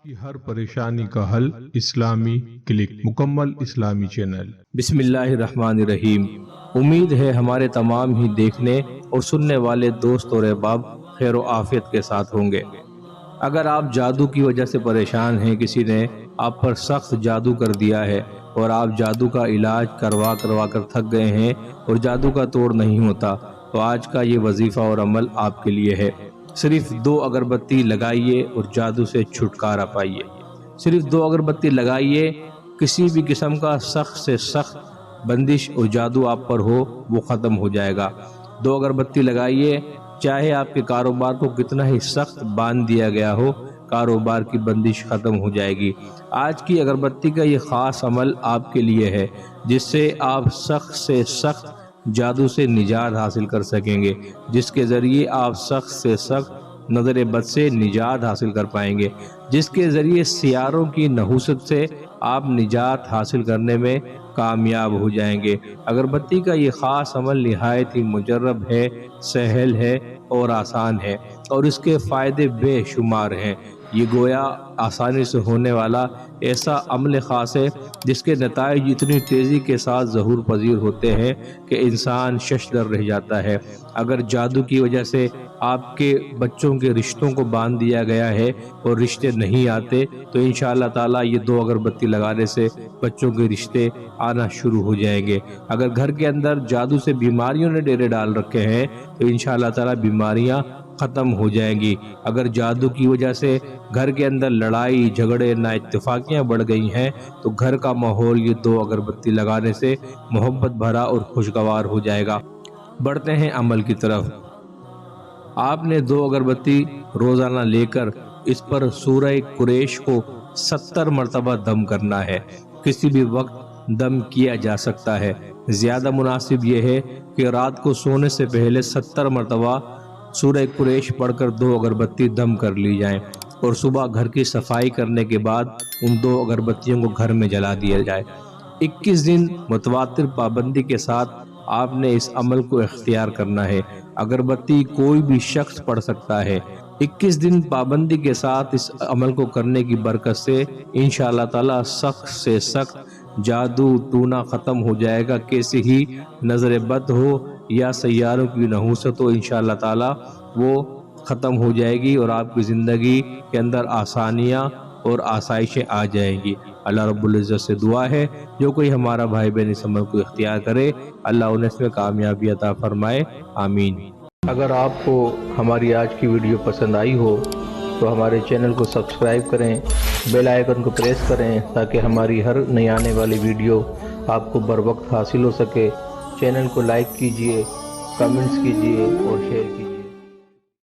کی ہر پریشانی کا حل اسلامی کلک، مکمل اسلامی چینل۔ بسم اللہ الرحمن الرحیم۔ امید ہے ہمارے تمام ہی دیکھنے اور سننے والے دوست اور احباب خیر و عافیت کے ساتھ ہوں گے۔ اگر آپ جادو کی وجہ سے پریشان ہیں، کسی نے آپ پر سخت جادو کر دیا ہے اور آپ جادو کا علاج کروا کر تھک گئے ہیں اور جادو کا توڑ نہیں ہوتا، تو آج کا یہ وظیفہ اور عمل آپ کے لیے ہے۔ صرف 2 اگربتی لگائیے اور جادو سے چھٹکارا پائیے۔ صرف 2 اگربتی لگائیے، کسی بھی قسم کا سخت سے سخت بندش اور جادو آپ پر ہو وہ ختم ہو جائے گا۔ 2 اگربتی لگائیے، چاہے آپ کے کاروبار کو کتنا ہی سخت باندھ دیا گیا ہو، کاروبار کی بندش ختم ہو جائے گی۔ آج کی اگربتی کا یہ خاص عمل آپ کے لیے ہے، جس سے آپ سخت سے سخت جادو سے نجات حاصل کر سکیں گے، جس کے ذریعے آپ سخت سے سخت نظر بد سے نجات حاصل کر پائیں گے، جس کے ذریعے سیاروں کی نحوست سے آپ نجات حاصل کرنے میں کامیاب ہو جائیں گے۔ اگربتی کا یہ خاص عمل نہایت ہی مجرب ہے، سہل ہے اور آسان ہے، اور اس کے فائدے بے شمار ہیں۔ یہ گویا آسانی سے ہونے والا ایسا عمل خاص ہے جس کے نتائج اتنی تیزی کے ساتھ ظہور پذیر ہوتے ہیں کہ انسان ششدر رہ جاتا ہے۔ اگر جادو کی وجہ سے آپ کے بچوں کے رشتوں کو باندھ دیا گیا ہے اور رشتے نہیں آتے، تو انشاءاللہ تعالی یہ 2 اگربتی لگانے سے بچوں کے رشتے آنا شروع ہو جائیں گے۔ اگر گھر کے اندر جادو سے بیماریوں نے ڈیرے ڈال رکھے ہیں تو انشاءاللہ تعالی بیماریاں ختم ہو جائیں گی۔ اگر جادو کی وجہ سے گھر کے اندر لڑائی جھگڑے نا اتفاقیاں بڑھ گئی ہیں تو گھر کا ماحول یہ 2 اگربتی لگانے سے محبت بھرا اور خوشگوار ہو جائے گا۔ بڑھتے ہیں عمل کی طرف۔ آپ نے 2 اگربتی روزانہ لے کر اس پر سورہ قریش کو 70 مرتبہ دم کرنا ہے۔ کسی بھی وقت دم کیا جا سکتا ہے، زیادہ مناسب یہ ہے کہ رات کو سونے سے پہلے 70 مرتبہ سورہ قریش پڑھ کر 2 اگربتی دم کر لی جائیں، اور صبح گھر کی صفائی کرنے کے بعد ان 2 اگربتیوں کو گھر میں جلا دیا جائے۔ 21 دن متواتر پابندی کے ساتھ آپ نے اس عمل کو اختیار کرنا ہے۔ اگربتی کوئی بھی شخص پڑھ سکتا ہے۔ 21 دن پابندی کے ساتھ اس عمل کو کرنے کی برکت سے انشاءاللہ تعالی سخت سے سخت جادو ٹونا ختم ہو جائے گا۔ کیسے ہی نظر بد ہو یا سیاروں کی نحوست ہو، انشاءاللہ تعالی وہ ختم ہو جائے گی اور آپ کی زندگی کے اندر آسانیاں اور آسائشیں آ جائیں گی۔ اللہ رب العزت سے دعا ہے جو کوئی ہمارا بھائی بہن اس عمل کو اختیار کرے، اللہ انہیں اس میں کامیابی عطا فرمائے، آمین۔ اگر آپ کو ہماری آج کی ویڈیو پسند آئی ہو تو ہمارے چینل کو سبسکرائب کریں، بیل آئیکن کو پریس کریں تاکہ ہماری ہر نئی آنے والی ویڈیو آپ کو بر وقت حاصل ہو سکے۔ چینل کو لائک کیجئے، کمنٹس کیجئے اور شیئر کیجئے۔